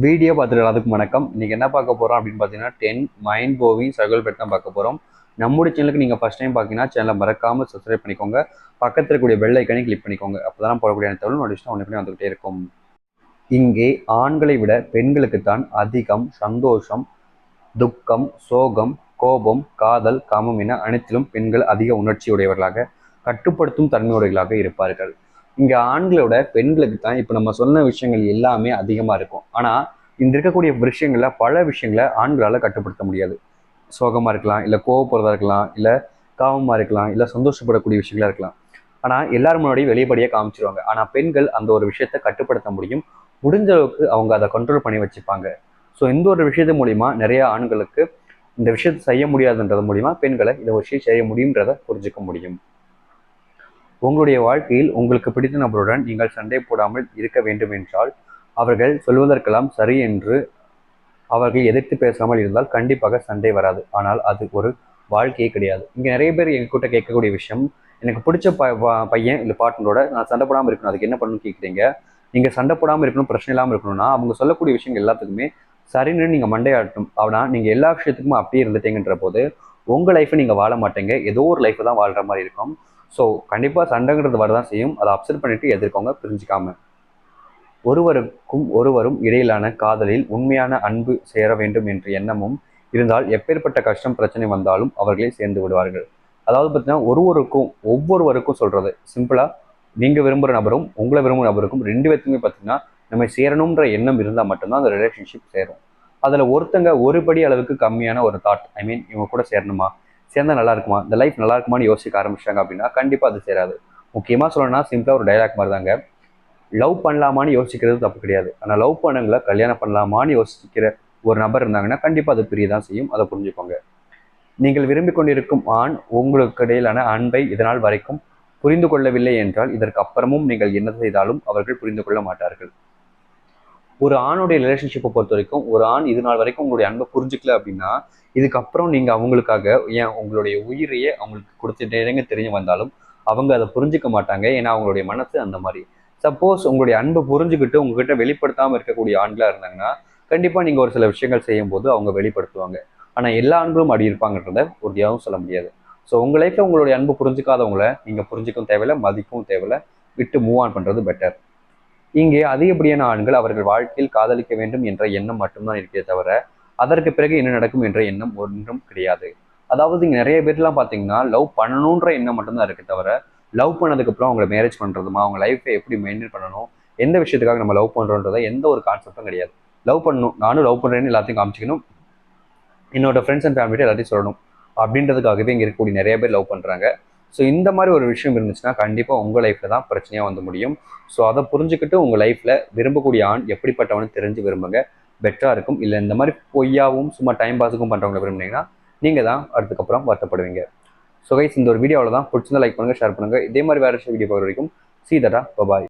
Video பார்த்துட்டு அதுக்கு வணக்கம். இன்றைக்கி என்ன பார்க்க போகிறோம் அப்படின்னு பார்த்தீங்கன்னா 10 மைண்ட் ப்ளோவிங் ஸ்ட்ரகிள் பற்றி தான் பார்க்க போகிறோம். நம்முடைய சேனலுக்கு நீங்கள் ஃபஸ்ட் டைம் பார்த்தீங்கன்னா சேனலை மறக்காமல் சப்ஸ்கிரைப் பண்ணிக்கோங்க. பக்கத்தில் இருக்கக்கூடிய பெல் ஐக்கானே கிளிக் பண்ணிக்கோங்க. அப்போ தான் போடக்கூடிய தகவல் நோட்டிஃபிகேஷன் ஒன்று வந்துகிட்டே இருக்கும். இங்கே ஆண்களை விட பெண்களுக்குத்தான் அதிகம் சந்தோஷம், துக்கம், சோகம், கோபம், காதல், காமம் என அனைத்திலும் பெண்கள் அதிக உணர்ச்சி உடையவர்களாக, கட்டுப்படுத்தும் தன்மையுடையவர்களாக இருப்பார்கள். இங்கே ஆண்களோட பெண்களுக்கு தான் இப்போ நம்ம சொன்ன விஷயங்கள் எல்லாமே அதிகமாக இருக்கும். ஆனால் இந்த இருக்கக்கூடிய விஷயங்களில் பல விஷயங்களை ஆண்களால் கட்டுப்படுத்த முடியாது. சோகமாக இருக்கலாம், இல்லை கோவப்படுறதா இருக்கலாம், இல்லை காமமாக இருக்கலாம், இல்லை சந்தோஷப்படக்கூடிய விஷயங்களா இருக்கலாம். ஆனால் எல்லாரும் முன்னாடி வெளிப்படையாக காமிச்சிருவாங்க. ஆனால் பெண்கள் அந்த ஒரு விஷயத்தை கட்டுப்படுத்த முடியும். முடிஞ்ச அளவுக்கு அவங்க அதை கண்ட்ரோல் பண்ணி வச்சுப்பாங்க. ஸோ இந்த ஒரு விஷயத்து மூலிமா நிறைய ஆண்களுக்கு இந்த விஷயத்தை செய்ய முடியாதுன்றது மூலிமா பெண்களை இந்த விஷயம் செய்ய முடியுன்றதை புரிஞ்சுக்க முடியும். உங்களுடைய வாழ்க்கையில் உங்களுக்கு பிடித்த நபருடன் நீங்கள் சண்டை போடாமல் இருக்க வேண்டும் என்றால் அவர்கள் சொல்வதற்கெல்லாம் சரி என்று அவர்கள் எதிர்த்து பேசாமல் இருந்தால் கண்டிப்பாக சண்டை வராது. ஆனால் அது ஒரு வாழ்க்கையே கிடையாது. இங்கே நிறைய பேர் எங்ககிட்ட கேட்கக்கூடிய விஷயம், எனக்கு பிடிச்ச பையன் இல்லை பார்ட்னரோட நான் சண்டை போடாமல் இருக்கணும், அதுக்கு என்ன பண்ணணும்னு கேட்குறீங்க. நீங்கள் சண்டை போடாமல் இருக்கணும், பிரச்சனை இல்லாமல் இருக்கணும்னா அவங்க சொல்லக்கூடிய விஷயங்கள் எல்லாத்துக்குமே சரின்னு நீங்கள் மண்டையாட்டணும். ஆனால் நீங்கள் எல்லா விஷயத்துக்குமே அப்படியே இருந்துட்டீங்கன்ற போது உங்கள் லைஃப்பை நீங்கள் வாழ மாட்டீங்க, ஏதோ ஒரு லைஃப்பை தான் வாழ்கிற மாதிரி இருக்கும். ஸோ கண்டிப்பாக சண்டைங்கிறது வரதான் செய்யும். அதை அப்செட் பண்ணிவிட்டு எதிர்க்கோங்க, பிரிஞ்சிக்காம. ஒருவரும் இடையிலான காதலில் உண்மையான அன்பு சேர வேண்டும் என்ற எண்ணமும் இருந்தால் எப்பேற்பட்ட கஷ்டம் பிரச்சனை வந்தாலும் அவர்களே சேர்ந்து விடுவார்கள். அதாவது பார்த்தீங்கன்னா ஒவ்வொருவருக்கும் சொல்கிறது சிம்பிளாக, நீங்கள் விரும்புகிற நபரும் உங்களை விரும்புகிற நபருக்கும் ரெண்டு பேர்த்துக்குமே பார்த்தீங்கன்னா நம்ம சேரணுன்ற எண்ணம் இருந்தால் மட்டும்தான் அந்த ரிலேஷன்ஷிப் சேரும். அதில் ஒருத்தங்க ஒரு படி அளவுக்கு கம்மியான ஒரு தாட், இவங்க கூட சேரணுமா, சேர்ந்தால் நல்லா இருக்குமா, இந்த லைஃப் நல்லா இருக்குமான்னு யோசிக்க ஆரம்பிச்சிட்டாங்க அப்படின்னா கண்டிப்பாக அது சேராது. முக்கியமாக சொல்லணும்னா சிம்பிளாக ஒரு டைலாக் மாதிரி தாங்க, லவ் பண்ணலாமான்னு யோசிக்கிறது தப்பு கிடையாது. ஆனால் லவ் பண்ணவங்களை கல்யாணம் பண்ணலாமான்னு யோசிக்கிற ஒரு நபர் இருந்தாங்கன்னா கண்டிப்பாக அது பிரிய தான் செய்யும். அதை புரிஞ்சுக்கோங்க. நீங்கள் விரும்பி கொண்டிருக்கும் ஆண் உங்களுக்கு இடையிலான அன்பை இதனால் வரைக்கும் புரிந்து கொள்ளவில்லை என்றால் இதற்கு அப்புறமும் நீங்கள் என்ன செய்தாலும் அவர்கள் புரிந்து கொள்ள மாட்டார்கள். ஒரு ஆணுடைய ரிலேஷன்ஷிப்பை பொறுத்த வரைக்கும் ஒரு ஆண் இது நாள் வரைக்கும் உங்களுடைய அன்பை புரிஞ்சுக்கல அப்படின்னா இதுக்கப்புறம் நீங்கள் அவங்களுக்காக ஏன் உங்களுடைய உயிரையே அவங்களுக்கு கொடுத்துட்டேங்க தெரிஞ்சு வந்தாலும் அவங்க அதை புரிஞ்சிக்க மாட்டாங்க. ஏன்னா அவங்களுடைய மனசு அந்த மாதிரி. சப்போஸ் உங்களுடைய அன்பை புரிஞ்சுக்கிட்டு உங்ககிட்ட வெளிப்படுத்தாமல் இருக்கக்கூடிய ஆண்களாக இருந்தாங்கன்னா கண்டிப்பாக நீங்கள் ஒரு சில விஷயங்கள் செய்யும் போது அவங்க வெளிப்படுத்துவாங்க. ஆனால் எல்லா ஆண்களும் அப்படி இருப்பாங்கன்றத உறுதியாகவும் சொல்ல முடியாது. ஸோ உங்கள் லைஃப்பில் உங்களுடைய அன்பு புரிஞ்சுக்காதவங்களை நீங்கள் புரிஞ்சிக்கவும் தேவையில்லை, மதிக்கவும் தேவையில்லை, விட்டு மூவ் ஆன் பண்ணுறது பெட்டர். இங்கே அதிகப்படியான ஆண்கள் அவர்கள் வாழ்க்கையில் காதலிக்க வேண்டும் என்ற எண்ணம் மட்டும்தான் இருக்கே தவிர அதற்கு பிறகு என்ன நடக்கும் என்ற எண்ணம் ஒன்றும் கிடையாது. அதாவது இங்கே நிறைய பேர்லாம் பார்த்தீங்கன்னா லவ் பண்ணணுன்ற எண்ணம் மட்டும்தான் இருக்கு தவிர லவ் பண்ணதுக்கப்புறம் அவங்களை மேரேஜ் பண்ணுறதுமா, அவங்க லைஃப்பை எப்படி மெயின்டைன் பண்ணணும், எந்த விஷயத்துக்காக நம்ம லவ் பண்ணுறோன்றத எந்த ஒரு கான்செப்டும் கிடையாது. லவ் பண்ணணும், நானும் லவ் பண்ணுறேன்னு எல்லாத்தையும் காமிச்சிக்கணும், என்னோட ஃப்ரெண்ட்ஸ் அண்ட் ஃபேமிலிட்டு எல்லாத்தையும் சொல்லணும் அப்படின்றதுக்காகவே இங்கே இருக்கக்கூடிய நிறைய பேர் லவ் பண்ணுறாங்க. ஸோ இந்த மாதிரி ஒரு விஷயம் இருந்துச்சுன்னா கண்டிப்பாக உங்கள் லைஃப்பில் தான் பிரச்சனையாக வந்து முடியும். ஸோ அதை புரிஞ்சுக்கிட்டு உங்கள் லைஃப்பில் விரும்பக்கூடிய ஆண் எப்படிப்பட்டவனு தெரிஞ்சு விரும்புங்க, பெட்டராக இருக்கும். இல்லை இந்த மாதிரி பொய்யாவும் சும்மா டைம் பாஸுக்கும் பண்ணுறவங்களை விரும்புனீங்கன்னா நீங்கள் தான் அதுக்கப்புறம் வருத்தப்படுவீங்க. ஸோ கைஸ், இந்த ஒரு வீடியோவில் தான் பிடிச்சிருந்தா லைக் பண்ணுங்கள், ஷேர் பண்ணுங்கள். இதே மாதிரி வேறு வீடியோ பார்க்குற வரைக்கும் சீ தட்டா, பாய்.